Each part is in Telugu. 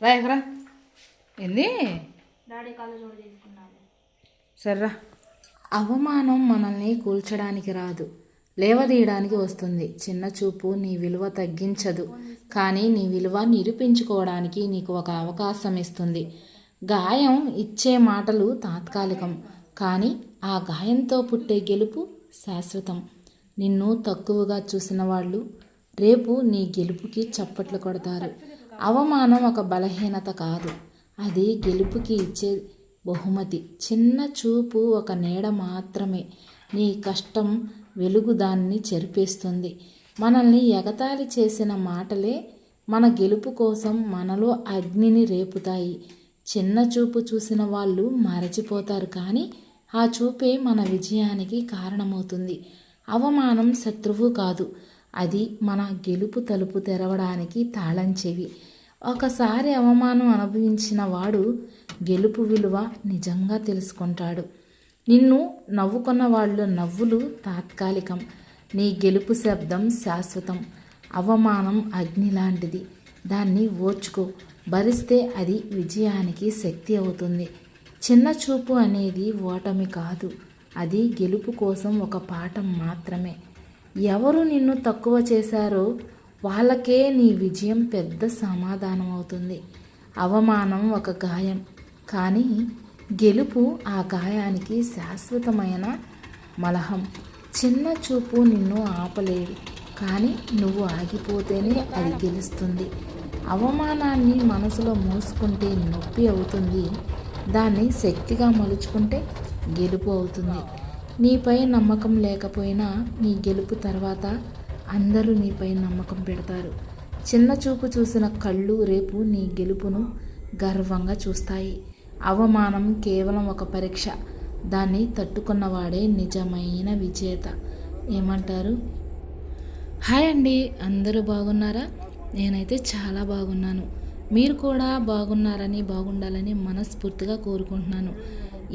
రా ఎక్కరా ఏంది సర్రా. అవమానం మనల్ని కూల్చడానికి రాదు, లేవదీయడానికి వస్తుంది. చిన్న చూపు నీ విలువ తగ్గించదు, కానీ నీ విలువ నిరూపించుకోవడానికి నీకు ఒక అవకాశం ఇస్తుంది. గాయం ఇచ్చే మాటలు తాత్కాలికం, కానీ ఆ గాయంతో పుట్టే గెలుపు శాశ్వతం. నిన్ను తక్కువగా చూసిన వాళ్ళు రేపు నీ గెలుపుకి చప్పట్లు కొడతారు. అవమానం ఒక బలహీనత కాదు, అది గెలుపుకి ఇచ్చే బహుమతి. చిన్న చూపు ఒక నీడ మాత్రమే, నీ కష్టం వెలుగు దాన్ని చెరిపేస్తుంది. మనల్ని ఎగతాళి చేసిన మాటలే మన గెలుపు కోసం మనలో అగ్నిని రేపుతాయి. చిన్న చూపు చూసిన వాళ్ళు మరచిపోతారు, కానీ ఆ చూపే మన విజయానికి కారణమవుతుంది. అవమానం శత్రువు కాదు, అది మన గెలుపు తలుపు తెరవడానికి తాళం చెవి. ఒకసారి అవమానం అనుభవించిన వాడు గెలుపు విలువ నిజంగా తెలుసుకుంటాడు. నిన్ను నవ్వుకున్న వాళ్ళ నవ్వులు తాత్కాలికం, నీ గెలుపు శబ్దం శాశ్వతం. అవమానం అగ్ని లాంటిది, దాన్ని ఓర్చుకో, భరిస్తే అది విజయానికి శక్తి అవుతుంది. చిన్న చూపు అనేది ఓటమి కాదు, అది గెలుపు కోసం ఒక పాఠం మాత్రమే. ఎవరు నిన్ను తక్కువ చేశారో వాళ్ళకే నీ విజయం పెద్ద సమాధానం అవుతుంది. అవమానం ఒక గాయం, కానీ గెలుపు ఆ గాయానికి శాశ్వతమైన మలహం. చిన్న చూపు నిన్ను ఆపలేదు, కానీ నువ్వు ఆగిపోతేనే అది గెలుస్తుంది. అవమానాన్ని మనసులో మోసుకుంటే నొప్పి అవుతుంది, దాన్ని శక్తిగా మలుచుకుంటే గెలుపు అవుతుంది. నీపై నమ్మకం లేకపోయినా నీ గెలుపు తర్వాత అందరూ నీపై నమ్మకం పెడతారు. చిన్న చూపు చూసిన కళ్ళు రేపు నీ గెలుపును గర్వంగా చూస్తాయి. అవమానం కేవలం ఒక పరీక్ష, దాన్ని తట్టుకున్నవాడే నిజమైన విజేత. ఏమంటారు? హాయ్ అండి, అందరూ బాగున్నారా? నేనైతే చాలా బాగున్నాను. మీరు కూడా బాగున్నారని, బాగుండాలని మనస్ఫూర్తిగా కోరుకుంటున్నాను.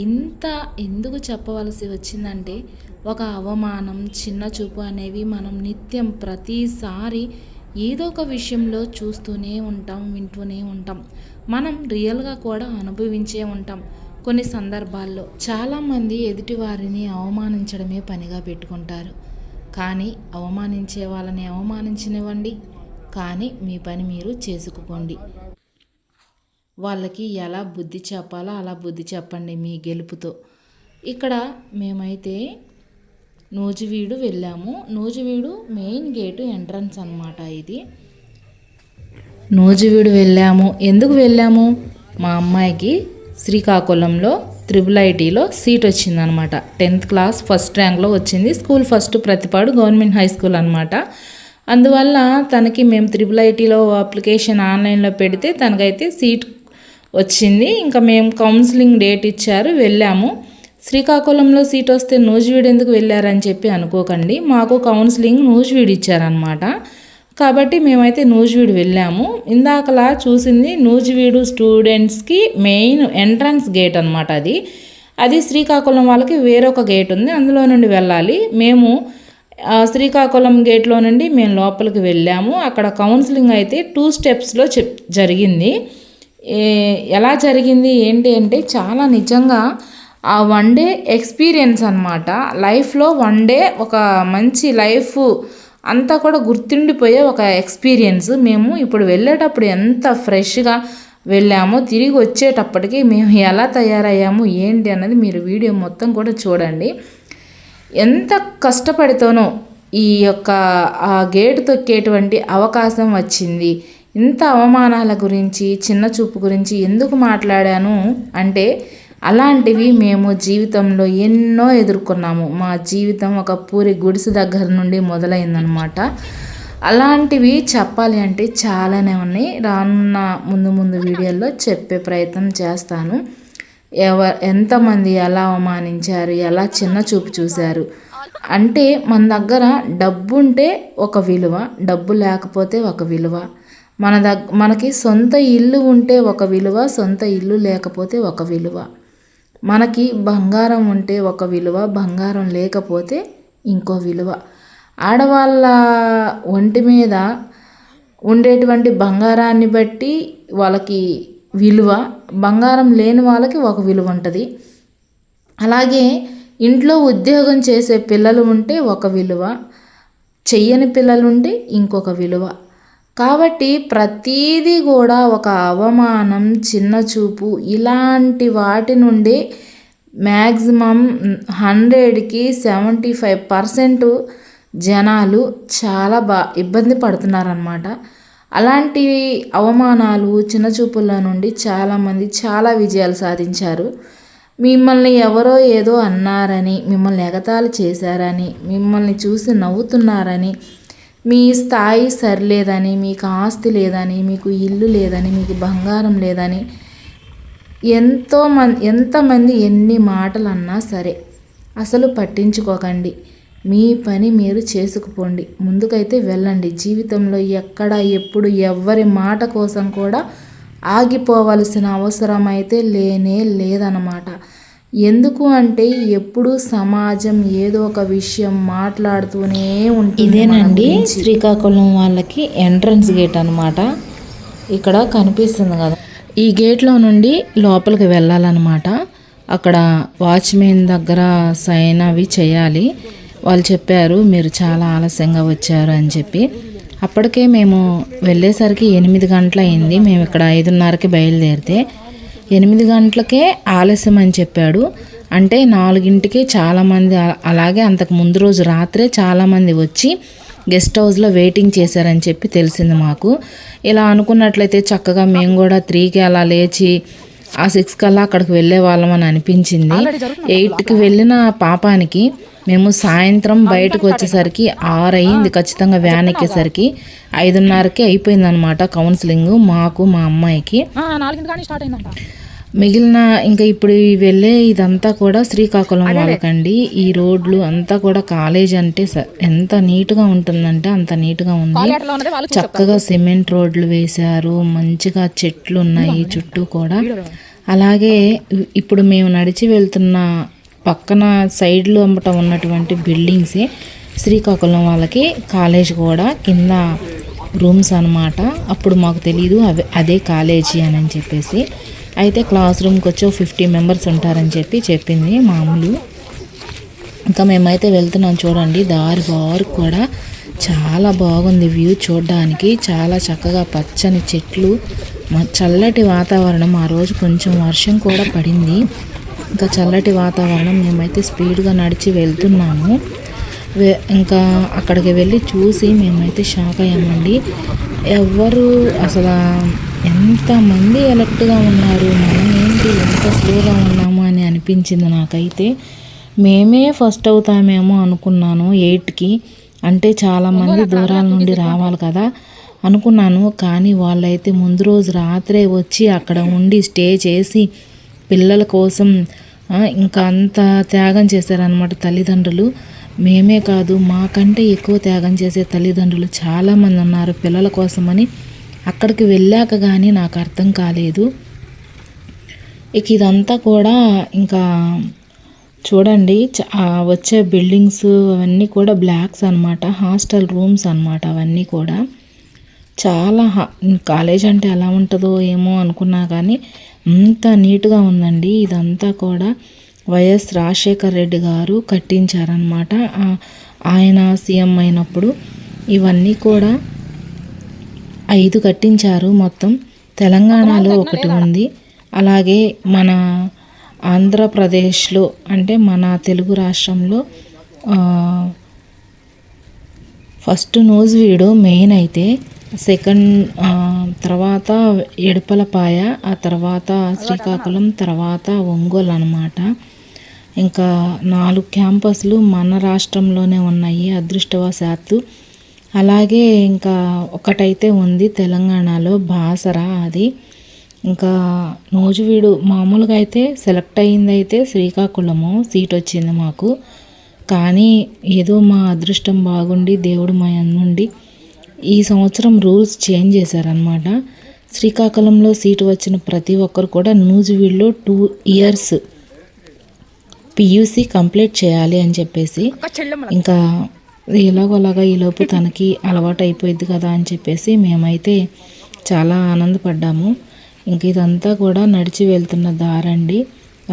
ఇంత ఎందుకు చెప్పవలసి వచ్చిందంటే, ఒక అవమానం, చిన్న చూపు అనేవి మనం నిత్యం ప్రతిసారి ఏదో ఒక విషయంలో చూస్తూనే ఉంటాం, వింటూనే ఉంటాం. మనం రియల్గా కూడా అనుభవించే ఉంటాం. కొన్ని సందర్భాల్లో చాలామంది ఎదుటి వారిని అవమానించడమే పనిగా పెట్టుకుంటారు. కానీ అవమానించే వాళ్ళని అవమానించనివ్వండి, కానీ మీ పని మీరు చేసుకుపోండి. వాళ్ళకి ఎలా బుద్ధి చెప్పాలో అలా బుద్ధి చెప్పండి మీ గెలుపుతో. ఇక్కడ మేమైతే నూజివీడు వెళ్ళాము. నూజివీడు మెయిన్ గేటు ఎంట్రన్స్ అన్నమాట. ఇది నూజివీడు వెళ్ళాము. ఎందుకు వెళ్ళాము? మా అమ్మాయికి శ్రీకాకుళంలో IIITలో సీట్ వచ్చిందనమాట. 10th క్లాస్ ఫస్ట్ ర్యాంక్లో వచ్చింది. School first Prathipadu government high school అనమాట. అందువల్ల తనకి మేము IIITలో అప్లికేషన్ ఆన్లైన్లో పెడితే తనకైతే సీట్ వచ్చింది. ఇంకా మేము కౌన్సిలింగ్ డేట్ ఇచ్చారు, వెళ్ళాము. శ్రీకాకుళంలో సీట్ వస్తే నూజివీడు ఎందుకు వెళ్ళారని చెప్పి అనుకోకండి, మాకు కౌన్సిలింగ్ నూజివీడు ఇచ్చారనమాట. కాబట్టి మేమైతే నూజివీడు వెళ్ళాము. ఇందాకలా చూసింది నూజివీడు స్టూడెంట్స్కి మెయిన్ ఎంట్రన్స్ గేట్ అనమాట. అది శ్రీకాకుళం వాళ్ళకి వేరొక గేట్ ఉంది, అందులో నుండి వెళ్ళాలి. మేము శ్రీకాకుళం గేట్లో నుండి మేము లోపలికి వెళ్ళాము. అక్కడ కౌన్సిలింగ్ అయితే 2 స్టెప్స్లో జరిగింది. ఎలా జరిగింది ఏంటి అంటే, చాలా నిజంగా ఆ 1 డే ఎక్స్పీరియన్స్ అనమాట. లైఫ్లో 1 డే ఒక మంచి లైఫ్ అంతా కూడా గుర్తుండిపోయే ఒక ఎక్స్పీరియన్స్. మేము ఇప్పుడు వెళ్ళేటప్పుడు ఎంత ఫ్రెష్గా వెళ్ళామో, తిరిగి వచ్చేటప్పటికి మేము ఎలా తయారయ్యాము ఏంటి అన్నది మీరు వీడియో మొత్తం కూడా చూడండి. ఎంత కష్టపడితేనో ఈ యొక్క ఆ గేటు తొక్కేటువంటి అవకాశం వచ్చింది. ఇంత అవమానాల గురించి, చిన్న చూపు గురించి ఎందుకు మాట్లాడాను అంటే, అలాంటివి మేము జీవితంలో ఎన్నో ఎదుర్కొన్నాము. మా జీవితం ఒక పూరి గుడిసె దగ్గర నుండి మొదలైందనమాట. అలాంటివి చెప్పాలి అంటే చాలానే ఉన్నాయి. రానున్న ముందు వీడియోల్లో చెప్పే ప్రయత్నం చేస్తాను. ఎంతమంది ఎలా అవమానించారు, ఎలా చిన్న చూపు చూశారు అంటే, మన దగ్గర డబ్బు ఉంటే ఒక విలువ, డబ్బు లేకపోతే ఒక విలువ. మనకి సొంత ఇల్లు ఉంటే ఒక విలువ, సొంత ఇల్లు లేకపోతే ఒక విలువ. మనకి బంగారం ఉంటే ఒక విలువ, బంగారం లేకపోతే ఇంకో విలువ. ఆడవాళ్ళ ఒంటి మీద ఉండేటువంటి బంగారాన్ని బట్టి వాళ్ళకి విలువ, బంగారం లేని వాళ్ళకి ఒక విలువ ఉంటుంది. అలాగే ఇంట్లో ఉద్యోగం చేసే పిల్లలు ఉంటే ఒక విలువ, చెయ్యని పిల్లలు ఉంటే ఇంకొక విలువ. కాబట్టి ప్రతీదీ కూడా ఒక అవమానం, చిన్న చూపు ఇలాంటి వాటి నుండి మ్యాక్సిమం 100కి 75% జనాలు చాలా ఇబ్బంది పడుతున్నారన్నమాట. అలాంటి అవమానాలు, చిన్న చూపుల నుండి చాలామంది చాలా విజయాలు సాధించారు. మిమ్మల్ని ఎవరో ఏదో అన్నారని, మిమ్మల్ని ఎగతాళి చేశారని, మిమ్మల్ని చూసి నవ్వుతున్నారని, మీ స్థాయి సరిలేదని, మీకు ఆస్తి లేదని, మీకు ఇల్లు లేదని, మీకు బంగారం లేదని ఎంతమంది ఎన్ని మాటలు అన్నా సరే అసలు పట్టించుకోకండి. మీ పని మీరు చేసుకుపోండి, ముందుకైతే వెళ్ళండి. జీవితంలో ఎక్కడ ఎప్పుడు ఎవ్వరి మాట కోసం కూడా ఆగిపోవలసిన అవసరం అయితే లేనే లేదన్నమాట. ఎందుకు అంటే ఎప్పుడు సమాజం ఏదో ఒక విషయం మాట్లాడుతూనే ఉంటుంది. ఇదేనండి శ్రీకాకుళం వాళ్ళకి ఎంట్రన్స్ గేట్ అనమాట. ఇక్కడ కనిపిస్తుంది కదా, ఈ గేట్లో నుండి లోపలికి వెళ్ళాలన్నమాట. అక్కడ వాచ్మెన్ దగ్గర సైన్ అవి చేయాలి. వాళ్ళు చెప్పారు మీరు చాలా ఆలస్యంగా వచ్చారు అని చెప్పి. అప్పటికే మేము వెళ్ళేసరికి 8 గంటలు అయింది. మేము ఇక్కడ 5:30కి బయలుదేరితే 8 గంటలకే ఆలస్యం అని చెప్పాడు. అంటే 4ంటికి చాలామంది, అలాగే అంతకు ముందు రోజు రాత్రే చాలామంది వచ్చి గెస్ట్ హౌస్లో వెయిటింగ్ చేశారని చెప్పి తెలిసింది మాకు. ఇలా అనుకున్నట్లయితే చక్కగా మేము కూడా 3కి అలా లేచి ఆ 6 కల్లా అక్కడికి వెళ్ళే వాళ్ళం అని అనిపించింది. 8కి వెళ్ళిన పాపానికి మేము సాయంత్రం బయటకు వచ్చేసరికి 6 అయింది. ఖచ్చితంగా వ్యాన్ ఎక్కేసరికి 5:30కి అయిపోయిందనమాట కౌన్సిలింగ్ మాకు, మా అమ్మాయికి. మిగిలిన ఇంకా ఇప్పుడు వెళ్ళే ఇదంతా కూడా శ్రీకాకుళం వాళ్ళకండి. ఈ రోడ్లు అంతా కూడా కాలేజ్ అంటే ఎంత నీట్గా ఉంటుందంటే అంత నీట్గా ఉంది. చక్కగా సిమెంట్ రోడ్లు వేశారు, మంచిగా చెట్లు ఉన్నాయి చుట్టూ కూడా. అలాగే ఇప్పుడు మేము నడిచి వెళ్తున్న పక్కన సైడ్లో అమ్మట ఉన్నటువంటి బిల్డింగ్సే శ్రీకాకుళం వాళ్ళకి కాలేజ్ కూడా, కింద రూమ్స్ అనమాట. అప్పుడు మాకు తెలీదు అదే కాలేజీ అని చెప్పేసి. అయితే క్లాస్ రూమ్కి వచ్చి 50 మెంబర్స్ ఉంటారని చెప్పింది మామూలు. ఇంకా మేమైతే వెళ్తున్నాం. చూడండి దారి బారు కూడా చాలా బాగుంది వ్యూ చూడడానికి. చాలా చక్కగా పచ్చని చెట్లు, చల్లటి వాతావరణం. ఆ రోజు కొంచెం వర్షం కూడా పడింది. ఇంకా చల్లటి వాతావరణం. మేమైతే స్పీడ్గా నడిచి వెళ్తున్నాము. ఇంకా అక్కడికి వెళ్ళి చూసి మేమైతే షాక్ అయ్యామండి. ఎవరు అసలు ఎంతమంది ఎలర్ట్గా ఉన్నారు, మనం ఏంటి ఎంత స్లోగా ఉన్నాము అని అనిపించింది నాకైతే. మేమే ఫస్ట్ అవుతామేమో అనుకున్నాను 8కి. అంటే చాలామంది దూరాల నుండి రావాలి కదా అనుకున్నాను. కానీ వాళ్ళైతే ముందు రోజు రాత్రే వచ్చి అక్కడ ఉండి స్టే చేసి పిల్లల కోసం ఇంకా అంత త్యాగం చేశారనమాట తల్లిదండ్రులు. మేమే కాదు, మాకంటే ఎక్కువ త్యాగం చేసే తల్లిదండ్రులు చాలామంది ఉన్నారు పిల్లల కోసమని. అక్కడికి వెళ్ళాక కానీ నాకు అర్థం కాలేదు. ఇక ఇదంతా కూడా ఇంకా చూడండి వచ్చే బిల్డింగ్స్ అవన్నీ కూడా బ్లాక్స్ అనమాట, హాస్టల్ రూమ్స్ అనమాట. అవన్నీ కూడా చాలా కాలేజ్ అంటే ఎలా ఉంటుందో ఏమో అనుకున్నా కానీ అంత నీట్గా ఉందండి. ఇదంతా కూడా వైఎస్ రాజశేఖర్ రెడ్డి గారు కట్టించారనమాట. ఆయన సీఎం అయినప్పుడు ఇవన్నీ కూడా 5 కట్టించారు మొత్తం. తెలంగాణలో ఒకటి ఉంది, అలాగే మన ఆంధ్రప్రదేశ్లో అంటే మన తెలుగు రాష్ట్రంలో ఫస్ట్ నూజివీడు మెయిన్ అయితే, సెకండ్ తర్వాత ఎడపలపాయ, ఆ తర్వాత శ్రీకాకుళం, తర్వాత ఒంగోలు అనమాట. ఇంకా 4 క్యాంపస్లు మన రాష్ట్రంలోనే ఉన్నాయి అదృష్టవశాత్తు. అలాగే ఇంకా ఒకటైతే ఉంది తెలంగాణలో, బాసర. అది ఇంకా నూజివీడు మామూలుగా అయితే సెలెక్ట్ అయిందైతే శ్రీకాకుళము సీట్ వచ్చింది మాకు. కానీ ఏదో మా అదృష్టం బాగుండి దేవుడు మా నుండి ఈ సంవత్సరం రూల్స్ చేంజ్ చేశారనమాట. శ్రీకాకుళంలో సీటు వచ్చిన ప్రతి ఒక్కరు కూడా నూజివీడులో 2 ఇయర్స్ పియూసీ కంప్లీట్ చేయాలి అని చెప్పేసి. ఇంకా ఎలాగోలాగా ఈలోపు తనకి అలవాటు అయిపోయింది కదా అని చెప్పేసి మేమైతే చాలా ఆనందపడ్డాము. ఇంక ఇదంతా కూడా నడిచి వెళ్తున్న దారండి.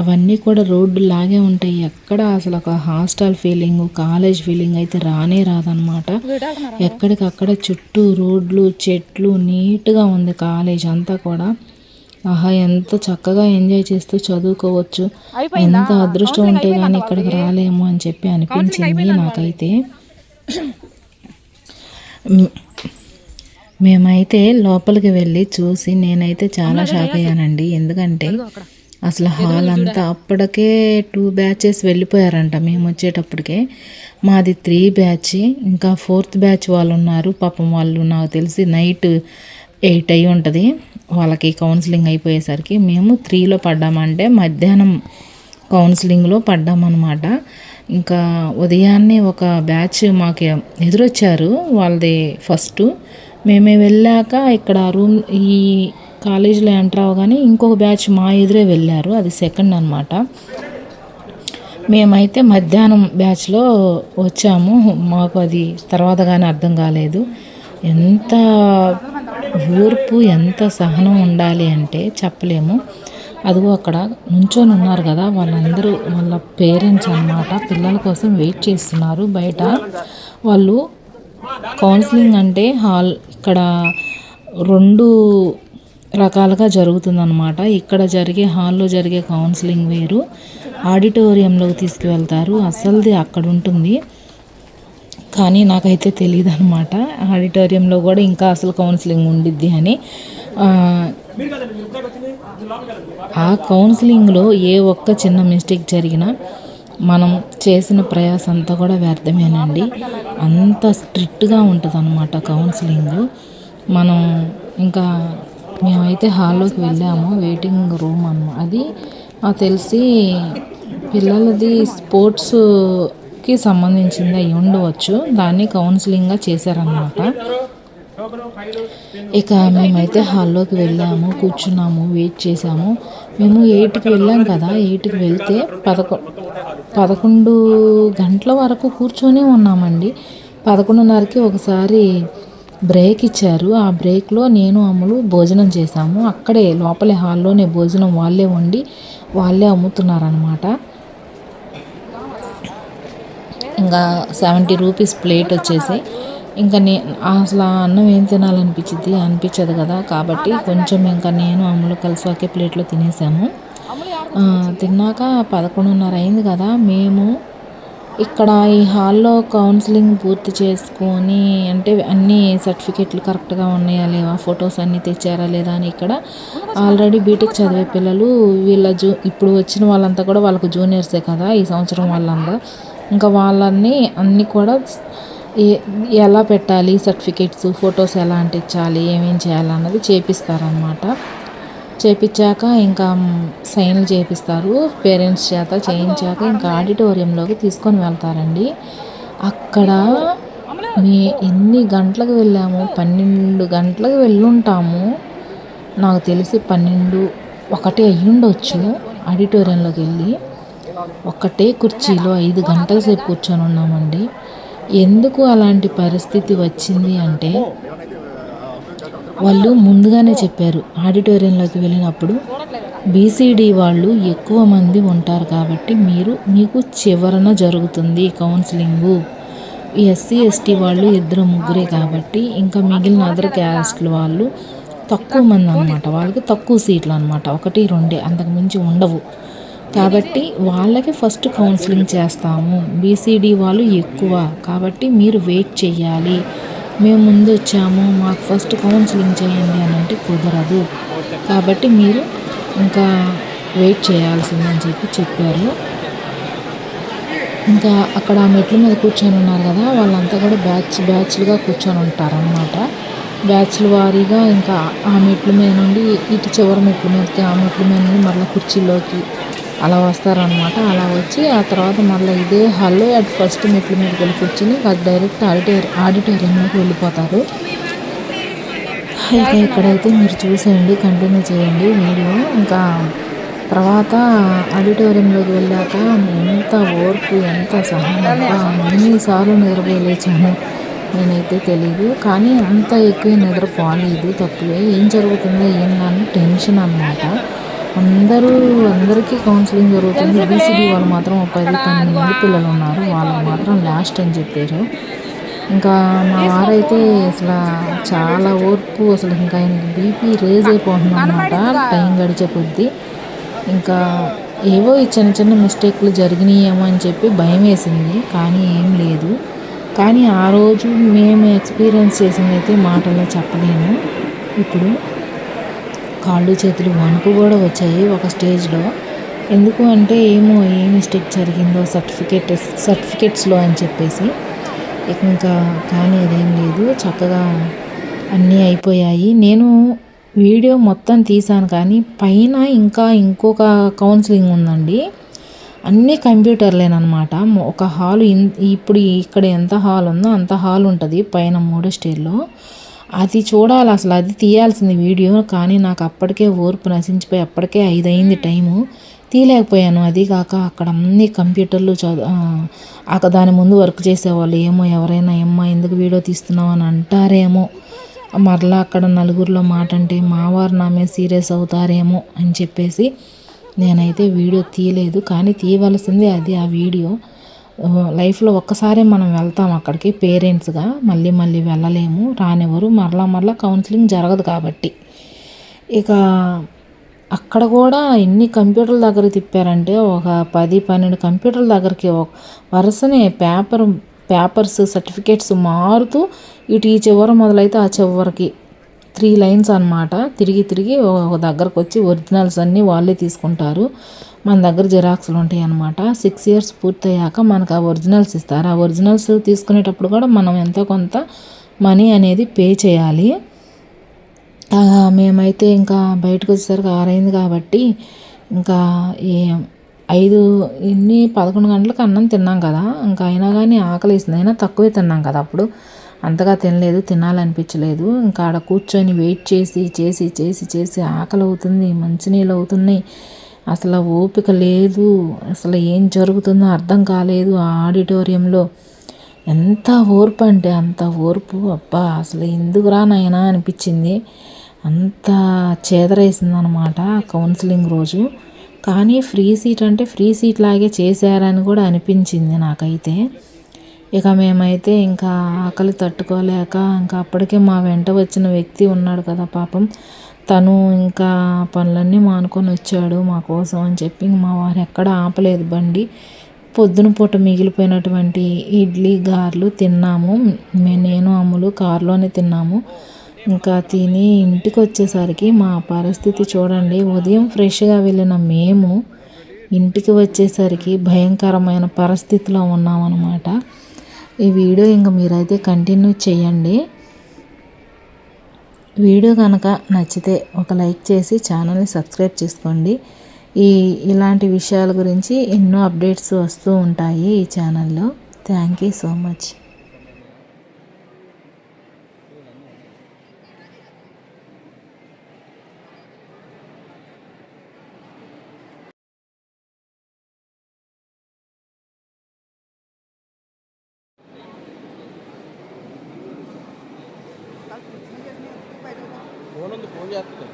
అవన్నీ కూడా రోడ్డు లాగే ఉంటాయి. ఎక్కడ అసలు ఒక హాస్టల్ ఫీలింగ్, కాలేజ్ ఫీలింగ్ అయితే రానే రాదనమాట. ఎక్కడికక్కడ చుట్టూ రోడ్లు, చెట్లు, నీట్గా ఉంది కాలేజ్ అంతా కూడా. ఆహా, ఎంత చక్కగా ఎంజాయ్ చేస్తూ చదువుకోవచ్చు. ఎంత అదృష్టం ఉంటే కానీ ఇక్కడికి రాలేము అని చెప్పి అనిపించింది నాకైతే. మేమైతే లోపలికి వెళ్ళి చూసి నేనైతే చాలా షాక్ అయ్యానండి. ఎందుకంటే అసలు హాల్ అంతా అప్పటికే 2 బ్యాచెస్ వెళ్ళిపోయారంట మేము వచ్చేటప్పటికే. మాది 3 బ్యాచ్, ఇంకా 4th బ్యాచ్ వాళ్ళు ఉన్నారు. పాపం వాళ్ళు నాకు తెలిసి నైట్ 8 అయి ఉంటుంది వాళ్ళకి కౌన్సిలింగ్ అయిపోయేసరికి. మేము 3లో పడ్డామంటే మధ్యాహ్నం కౌన్సిలింగ్లో పడ్డామన్నమాట. ఇంకా ఉదయాన్నే ఒక బ్యాచ్ మాకు ఎదురొచ్చారు, వాళ్ళది ఫస్ట్. మేము వెళ్ళాక ఇక్కడ రూమ్ ఈ కాలేజీలో ఎంటర్ అవ్వగానే ఇంకొక బ్యాచ్ మా ఎదురే వెళ్ళారు, అది సెకండ్ అనమాట. మేమైతే మధ్యాహ్నం బ్యాచ్లో వచ్చాము. మాకు అది తర్వాత కానీ అర్థం కాలేదు. ఎంత ఓర్పు, ఎంత సహనం ఉండాలి అంటే చెప్పలేము. అదిగో అక్కడ నుంచొని ఉన్నారు కదా, వాళ్ళందరూ వాళ్ళ పేరెంట్స్ అన్నమాట. పిల్లల కోసం వెయిట్ చేస్తున్నారు బయట. వాళ్ళు కౌన్సిలింగ్ అంటే ఇక్కడ 2 రకాలుగా జరుగుతుందన్నమాట. ఇక్కడ హాల్లో జరిగే కౌన్సిలింగ్ వేరు, ఆడిటోరియంలోకి తీసుకువెళ్తారు. అసలుది అక్కడ ఉంటుంది, కానీ నాకైతే తెలియదు అనమాట. ఆడిటోరియంలో కూడా ఇంకా అసలు కౌన్సిలింగ్ ఉండిద్ది అని. ఆ కౌన్సిలింగ్లో ఏ ఒక్క చిన్న మిస్టేక్ జరిగినా మనం చేసిన ప్రయాస అంతా కూడా వ్యర్థమేనండి. అంత స్ట్రిక్ట్గా ఉంటుంది అన్నమాట కౌన్సిలింగ్. మనం ఇంకా మేమైతే హాల్లోకి వెళ్ళాము. వెయిటింగ్ రూమ్ అన్నమాట అది. నాకు తెలిసి పిల్లలది స్పోర్ట్స్కి సంబంధించింది అయి ఉండవచ్చు, దాన్ని కౌన్సిలింగ్గా చేశారనమాట. ఇక మేమైతే హాల్లోకి వెళ్ళాము, కూర్చున్నాము, వెయిట్ చేసాము. మేము 8కి వెళ్ళాం కదా, 8కి వెళ్తే 11 గంటల వరకు కూర్చొని ఉన్నామండి. 11:30కి ఒకసారి బ్రేక్ ఇచ్చారు. ఆ బ్రేక్లో నేను అమ్ములు భోజనం చేసాము. అక్కడే లోపలే హాల్లోనే భోజనం వాళ్ళే వండి వాళ్ళే అమ్ముతున్నారనమాట. ఇంకా 70 రూపీస్ ప్లేట్ వచ్చేసి. ఇంకా అసలు అన్నం ఏం అనిపించదు కదా, కాబట్టి కొంచెం ఇంకా నేను అమ్ములు కలిసి ఒకే ప్లేట్లో తినేసాము. తిన్నాక 11:30 అయింది కదా, మేము ఇక్కడ ఈ హాల్లో కౌన్సిలింగ్ పూర్తి చేసుకొని, అంటే అన్ని సర్టిఫికెట్లు కరెక్ట్గా ఉన్నాయా లేవా, ఫొటోస్ అన్నీ తెచ్చారా లేదా అని ఇక్కడ ఆల్రెడీ బీటెక్ చదివే పిల్లలు వీళ్ళ ఇప్పుడు వచ్చిన వాళ్ళంతా కూడా వాళ్ళకు జూనియర్సే కదా ఈ సంవత్సరం వాళ్ళంతా. ఇంకా వాళ్ళని అన్నీ కూడా ఎలా పెట్టాలి, సర్టిఫికెట్స్, ఫొటోస్ ఎలా అంటించాలి, ఏమేం చేయాలన్నది చేపిస్తారనమాట. చేపించాక ఇంకా సైన్లు చేపిస్తారు పేరెంట్స్ చేత. చేయించాక ఇంకా ఆడిటోరియంలోకి తీసుకొని వెళ్తారండి. అక్కడ ఎన్ని గంటలకు వెళ్ళాము, 12 గంటలకు వెళ్ళుంటాము నాకు తెలిసి. 12-1 అయ్యుండొచ్చు. ఆడిటోరియంలోకి వెళ్ళి ఒకటే కుర్చీలో 5 గంటల సేపు కూర్చొని ఉన్నామండి. ఎందుకు అలాంటి పరిస్థితి వచ్చింది అంటే, వాళ్ళు ముందుగానే చెప్పారు ఆడిటోరియంలోకి వెళ్ళినప్పుడు బీసీడీ వాళ్ళు ఎక్కువ మంది ఉంటారు కాబట్టి మీకు చివరన జరుగుతుంది కౌన్సిలింగు. ఎస్సీ ఎస్టీ వాళ్ళు 2-3 కాబట్టి ఇంకా మిగిలిన అదర్ క్యాస్ట్ల వాళ్ళు తక్కువ మంది అనమాట. వాళ్ళకి తక్కువ సీట్లు అనమాట, 1-2 అంతకుమించి ఉండవు. కాబట్టి వాళ్ళకి ఫస్ట్ కౌన్సిలింగ్ చేస్తాము. బీసీడీ వాళ్ళు ఎక్కువ కాబట్టి మీరు వెయిట్ చేయాలి. మేము ముందు వచ్చాము, మాకు ఫస్ట్ కౌన్సిలింగ్ చేయండి అని అంటే కుదరదు. కాబట్టి మీరు ఇంకా వెయిట్ చేయాల్సిందని చెప్పారు. ఇంకా అక్కడ మెట్ల మీద కూర్చొని ఉన్నారు కదా, వాళ్ళంతా కూడా బ్యాచ్లుగా కూర్చొని ఉంటారనమాట. బ్యాచ్ల వారీగా ఇంకా ఆ మెట్ల మీద నుండి ఇటు చివరి మెట్ల మీదకి, ఆ మెట్ల మీద నుండి మళ్ళీ కుర్చీలోకి అలా వస్తారనమాట. అలా వచ్చి ఆ తర్వాత మళ్ళీ ఇదే హాల్లో ఫస్ట్ మెట్ల మీదకి వెళ్ళి కూర్చుని డైరెక్ట్ ఆడిటోరియంలోకి వెళ్ళిపోతారు. ఇక ఇక్కడైతే మీరు చూసేయండి, కంటిన్యూ చేయండి వీడియో. ఇంకా తర్వాత ఆడిటోరియంలోకి వెళ్ళాక ఎంత ఓర్పు ఎంత సహనం ఎన్నిసార్లు నిద్రపోయి లేచాను నేనైతే తెలీదు. కానీ అంత ఎక్కువ నిద్రపోలేదు, తక్కువే. ఏం జరుగుతుందో ఏందని టెన్షన్ అనమాట. అందరికీ కౌన్సిలింగ్ జరుగుతుంది. బీసీడీ వాళ్ళు మాత్రం 10-12 మంది పిల్లలు ఉన్నారు, వాళ్ళకి మాత్రం లాస్ట్ అని చెప్పారు. ఇంకా మా వారైతే అసలు చాలా ఓర్పు, అసలు ఇంకా ఆయనకి బీపీ రేజ్ అయిపోతుంది అనమాట టైం గడిచే కొద్దీ. ఇంకా ఏవో ఈ చిన్న చిన్న మిస్టేక్లు జరిగినాయేమో అని చెప్పి భయం వేసింది, కానీ ఏం లేదు. కానీ ఆ రోజు మేము ఎక్స్పీరియన్స్ చేసింది అయితే మాటల్లో చెప్పలేను. ఇప్పుడు కాళ్ళు చేతులు వణుకు కూడా వచ్చాయి ఒక స్టేజ్లో. ఎందుకు అంటే ఏమో ఏ మిస్టేక్ జరిగిందో సర్టిఫికెట్స్లో అని చెప్పేసి. ఇంకా కానీ అదేం లేదు, చక్కగా అన్నీ అయిపోయాయి. నేను వీడియో మొత్తం తీసాను, కానీ పైన ఇంకా ఇంకొక కౌన్సిలింగ్ ఉందండి. అన్నీ కంప్యూటర్లేనమాట. ఒక హాల్ ఇప్పుడు ఇక్కడ ఎంత హాల్ ఉందో అంత హాల్ ఉంటుంది పైన 3వ స్టేర్లో. అది చూడాలి, అసలు అది తీయాల్సింది వీడియో. కానీ నాకు అప్పటికే ఓర్పు నశించిపోయి అప్పటికే 5 అయింది టైము, తీయలేకపోయాను. అది కాక అక్కడ అన్ని కంప్యూటర్లు దాని ముందు వర్క్ చేసేవాళ్ళు ఏమో ఎవరైనా ఎందుకు వీడియో తీస్తున్నావు అని అంటారేమో, మరలా అక్కడ నలుగురిలో మాట అంటే మావారు నా మీద సీరియస్ అవుతారేమో అని చెప్పేసి నేనైతే వీడియో తీయలేదు. కానీ తీయవలసింది అది ఆ వీడియో. లైఫ్లో ఒక్కసారి మనం వెళ్తాం అక్కడికి పేరెంట్స్గా, మళ్ళీ వెళ్ళలేము, రానివ్వరు, మరలా కౌన్సిలింగ్ జరగదు కాబట్టి. ఇక అక్కడ కూడా ఎన్ని కంప్యూటర్ల దగ్గర తిప్పారంటే ఒక 10-12 కంప్యూటర్ల దగ్గరికి వరుసనే పేపర్స్ సర్టిఫికేట్స్ మారుతూ ఇటు ఈ చివర మొదలైతే ఆ చివరికి 3 లైన్స్ అనమాట. తిరిగి ఒక దగ్గరకు వచ్చి ఒరిజినల్స్ అన్నీ వాళ్ళే తీసుకుంటారు. మన దగ్గర జిరాక్స్లు ఉంటాయి అన్నమాట. 6 ఇయర్స్ పూర్తయ్యాక మనకు ఆ ఒరిజినల్స్ ఇస్తారు. ఆ ఒరిజినల్స్ తీసుకునేటప్పుడు కూడా మనం ఎంతో కొంత మనీ అనేది పే చేయాలి. మేమైతే ఇంకా బయటకు వచ్చేసరికి 6 అయింది కాబట్టి ఇంకా 11 గంటలకు అన్నం తిన్నాం కదా. ఇంకా అయినా కానీ ఆకలి వేసింది, అయినా తక్కువే తిన్నాం కదా, అప్పుడు అంతగా తినలేదు, తినాలనిపించలేదు. ఇంకా ఆడ కూర్చొని వెయిట్ చేసి ఆకలి అవుతుంది, మంచినీళ్ళు అవుతున్నాయి, అసలు ఓపిక లేదు, అసలు ఏం జరుగుతుందో అర్థం కాలేదు. ఆ ఆడిటోరియంలో ఎంత ఓర్పు అంటే అంత ఓర్పు. అబ్బా అసలు ఎందుకురా నాయనా అనిపించింది, అంత చేదరేసింది అనమాట కౌన్సిలింగ్ రోజు. కానీ ఫ్రీ సీట్ అంటే ఫ్రీ సీట్ లాగే చేశారని కూడా అనిపించింది నాకైతే. ఇక మేమైతే ఇంకా ఆకలి తట్టుకోలేక ఇంకా అప్పటికే మా వెంట వచ్చిన వ్యక్తి ఉన్నాడు కదా పాపం, తను ఇంకా పనులన్నీ మానుకొని వచ్చాడు మా కోసం అని చెప్పి మా వారు ఎక్కడ ఆపలేదు బండి. పొద్దున పూట మిగిలిపోయినటువంటి ఇడ్లీ గారెలు తిన్నాము, నేను అమ్ములు కారులోనే తిన్నాము. ఇంకా తిని ఇంటికి వచ్చేసరికి మా పరిస్థితి చూడండి. ఉదయం ఫ్రెష్గా వెళ్ళిన మేము ఇంటికి వచ్చేసరికి భయంకరమైన పరిస్థితిలో ఉన్నామన్నమాట. ఈ వీడియో ఇంకా మీరైతే కంటిన్యూ చేయండి. వీడియో కనుక నచ్చితే ఒక లైక్ చేసి ఛానల్ని సబ్స్క్రైబ్ చేసుకోండి. ఇలాంటి విషయాల గురించి ఎన్నో అప్డేట్స్ వస్తూ ఉంటాయి ఈ ఛానల్లో. Thank you so much. Phone చేస్తుంది.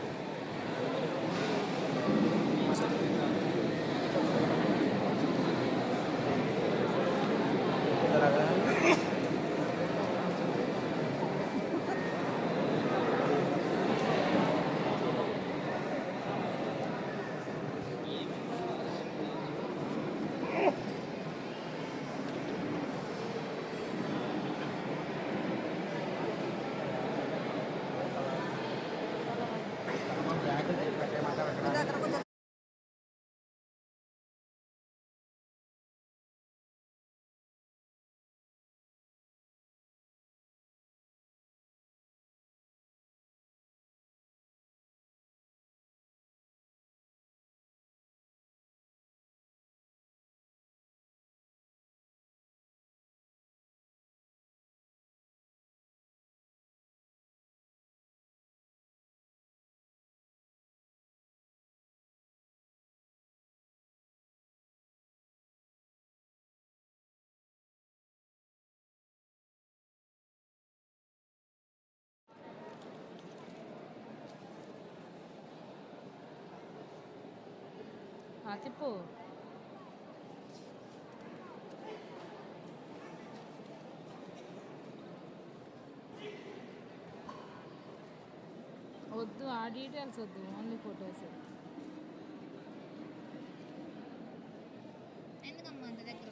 తిప్పు. వద్దు, ఆ డీటెయిల్స్ వద్దు, ఓన్లీ ఫొటోస్. ఎందుకమ్మా అంత దగ్గర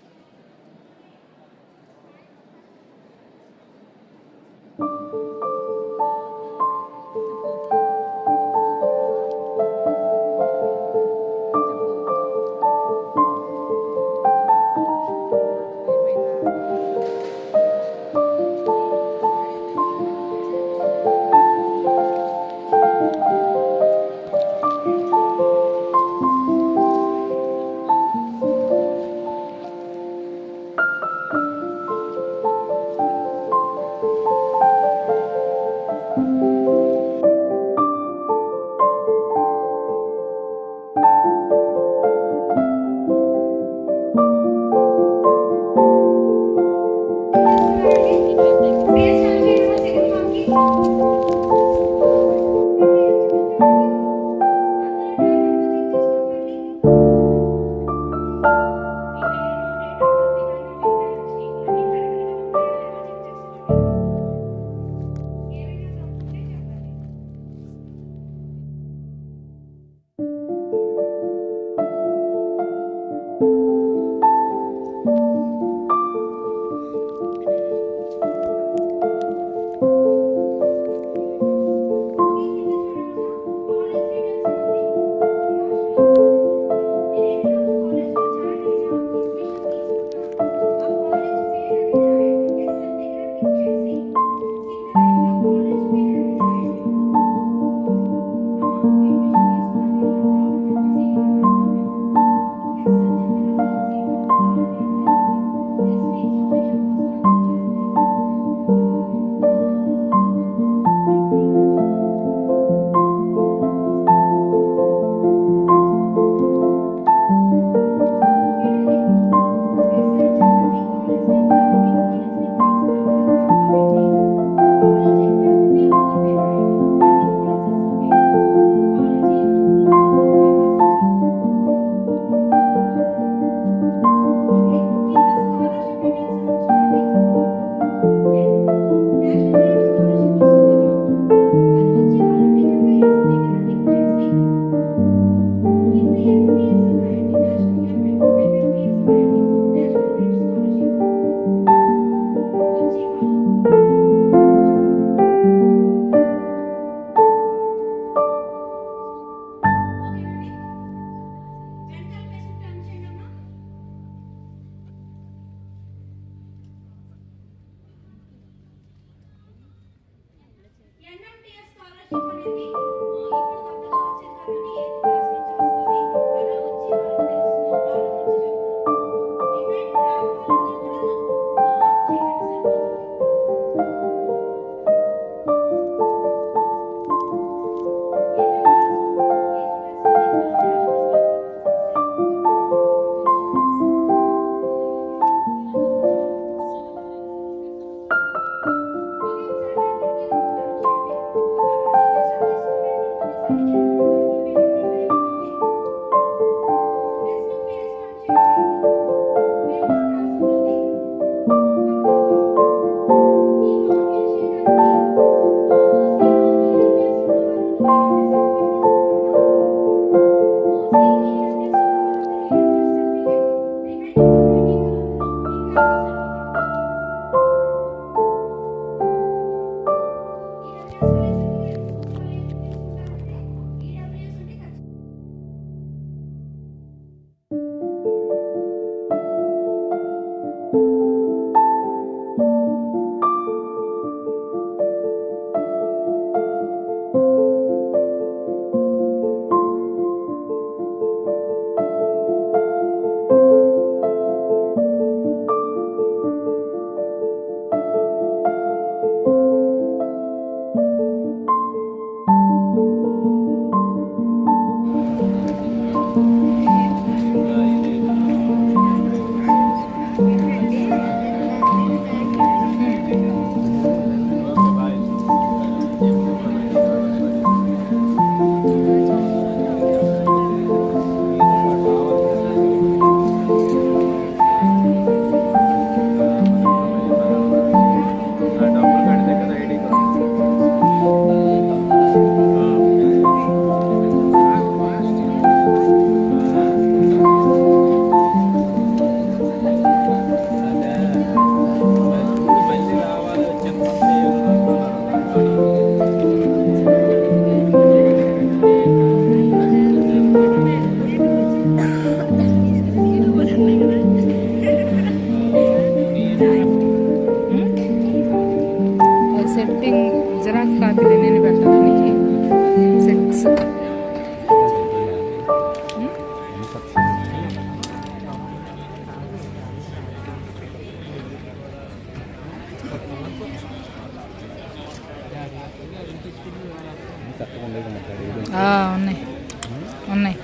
ఉన్నాయి.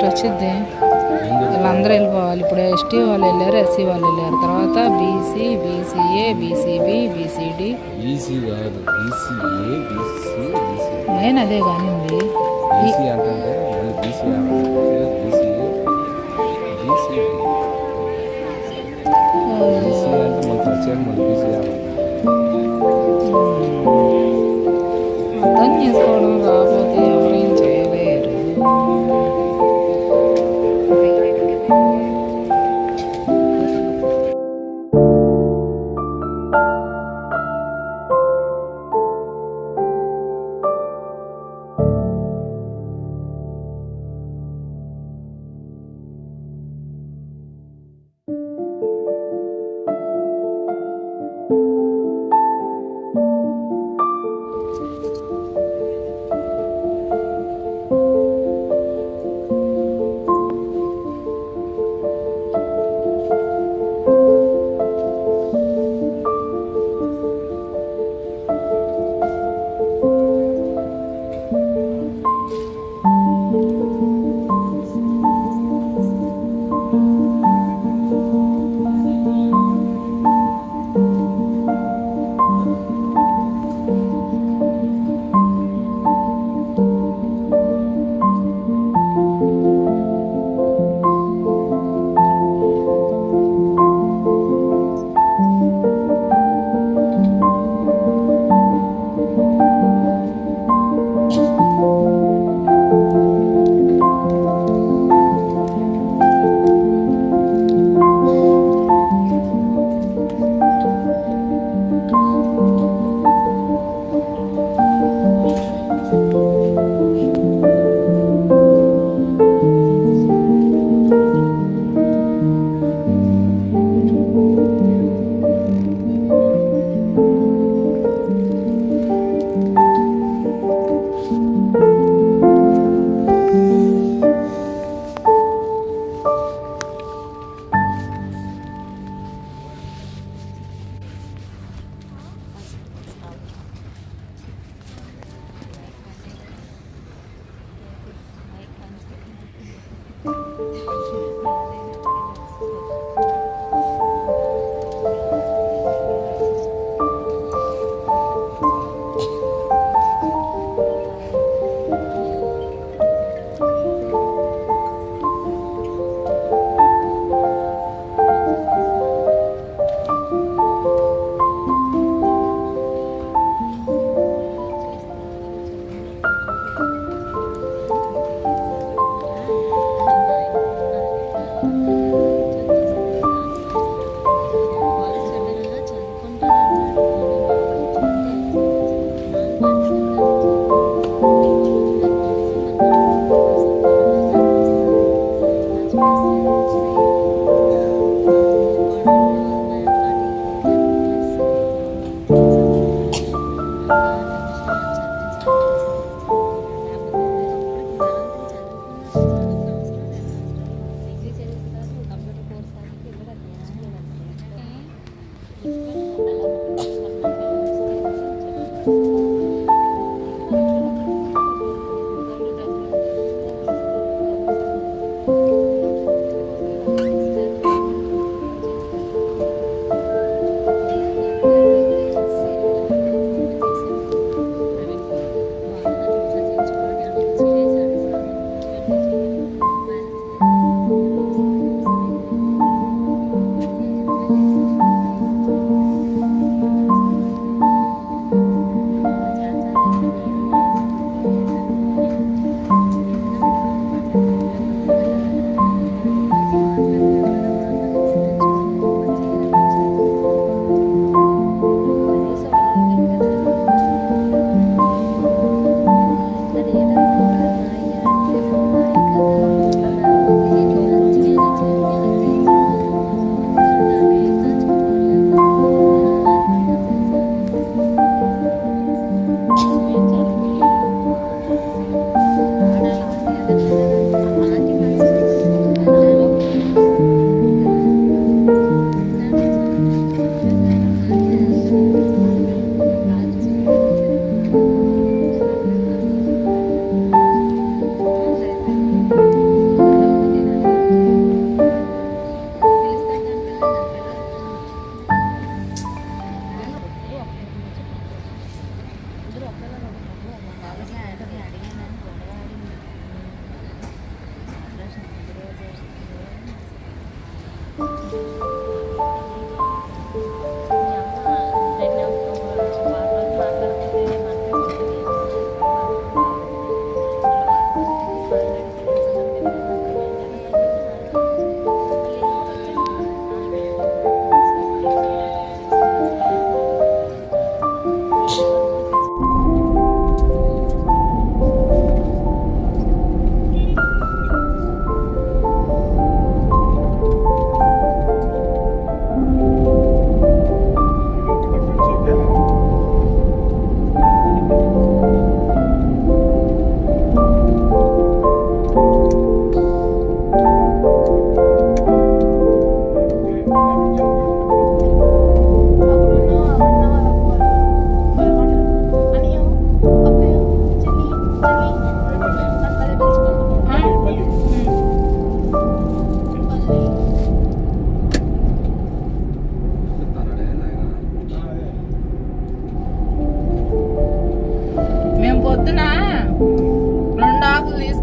వచ్చింది వీళ్ళందరూ వెళ్ళిపోవాలి. ఇప్పుడు ఎస్టీ వాళ్ళు వెళ్ళారు, ఎస్సీ వాళ్ళు వెళ్ళారు, తర్వాత BC, BCA, BCB, BCD, main అదే కానీ ఉంది. అర్థం చేసుకోవడం రాకపోతే ఎవరేం చేయలేరు.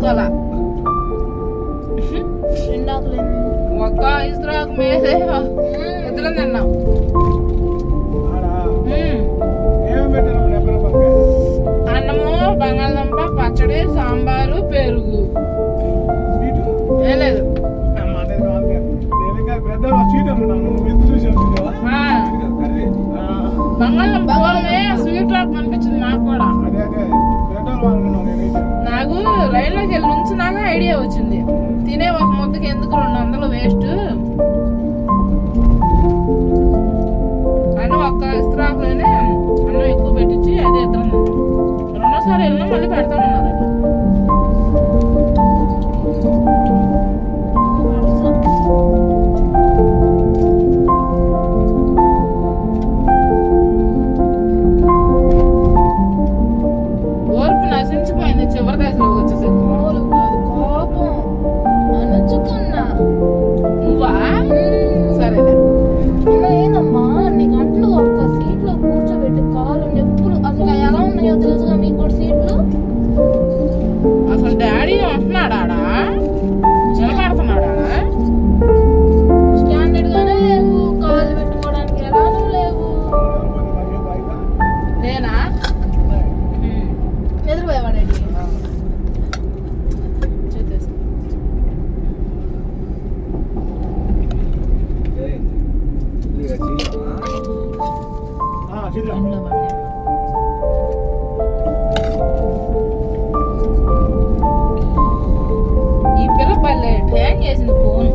వేసుకోవాలా ఒక్క ఇసురాకు మీదే ఇద్దరం తిన్నాం. అన్నము, బంగాళదుంప పచ్చడి, సాంబారు, పెరుగు. ఏం లేదు. బంగాళదుంప స్వీట్ రాక్ అనిపించింది నాకు కూడా. నాకు రైల్లోకి వెళ్ళి నుంచున్నాక ఐడియా వచ్చింది, తినే ఒక ముద్దకి ఎందుకు 200 వేస్ట్ అని ఒక్క ఇస్త్రాకులోనే అన్నం ఎక్కువ పెట్టించి అదే ఇద్దరం రెండోసారి వెళ్ళినా మళ్ళీ పెడతామన్నారు. ఓర్పు నశించిపోయింది చివరి దశలోకి వచ్చేసరికి. కోపం అనుచుకున్నా నువ్వా సరేలే. ఏందమ్మా నీ గంటలు ఒక్క సీట్లో కూర్చోబెట్టి కాలు నొప్పులు అసలు ఎలా ఉన్నాయో తెలుసుగా మీకు కూడా సీట్లు. అసలు డాడీ అంటున్నాడా చిలకాడుతున్నాడా? స్టాండర్డ్ గానే లేవు, కాలు పెట్టుకోవడానికి ఎలానూ లేవు. నేనా నిద్రపోయేవాడండి. ఈ పిల్ల పల్లె ట్యాంక్ చేసింది ఫోన్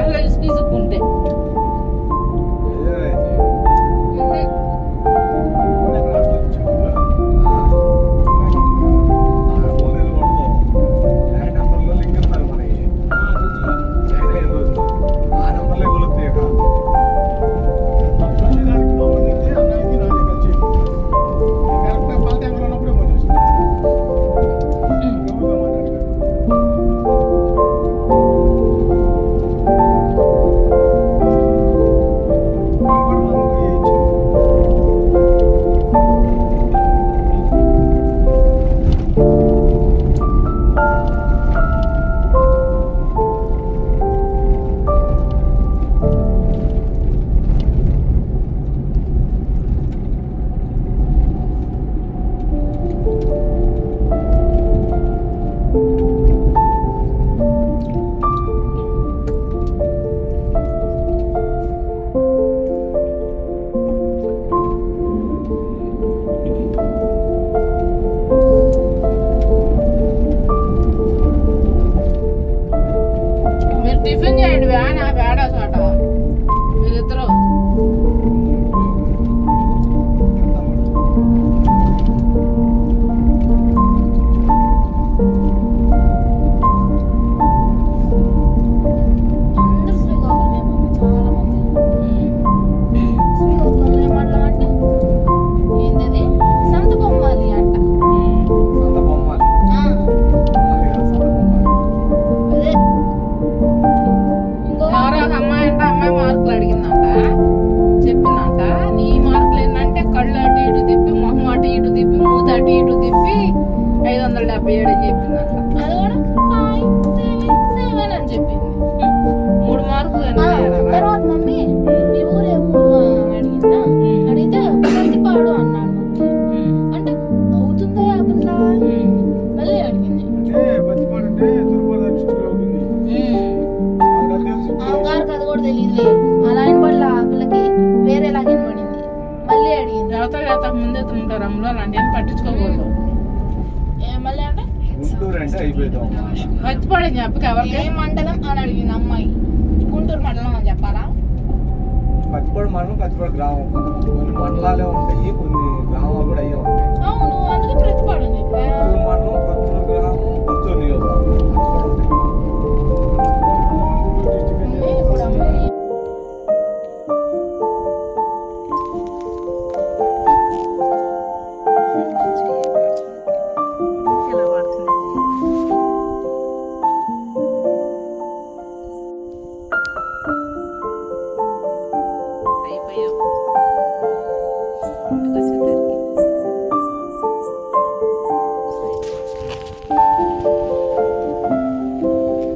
అలా ఇసుకుంటే టిఫిన్ చేయండి నా పేడ చోట మీరిద్దరు. చెప్పిందంట నీ మార్కులు ఏంటంటే కళ్ళు అటు ఇటు తిప్పి మొహం అటు ఇటు తిప్పి మూత అటు ఇటు తిప్పి 577 అని చెప్పిందంట. అది కూడా 577 అని చెప్పింది. 3 మార్కులు తర్వాత మమ్మీ మీ ఊరేమో అడిగిందా, అడిగితే ప్రతిపాడు అన్నాడు. అంటే అవుతుందా అబద్ధా మళ్ళీ అడిగింది. గారికి అది కూడా తెలియదులే, అలా వినపడలే ఆ పిల్లకి, వేరేలాగా వినపడింది. మళ్ళీ అడిగింది జాతర ముందే తింటారు అమ్మలో అలాంటి ఏం పట్టించుకోకూడదు. మళ్ళీ అంటే పచ్చిపాడని చెప్పక ఎవరికి ఏం మండలం అని అడిగింది అమ్మాయి. గుంటూరు మండలం అని చెప్పాలా? పచ్చిపాడు మండలం, పచ్చిపాడు గ్రామం, కొన్ని మండలాలే ఉంటాయి, కొన్ని గ్రామాలు కూడా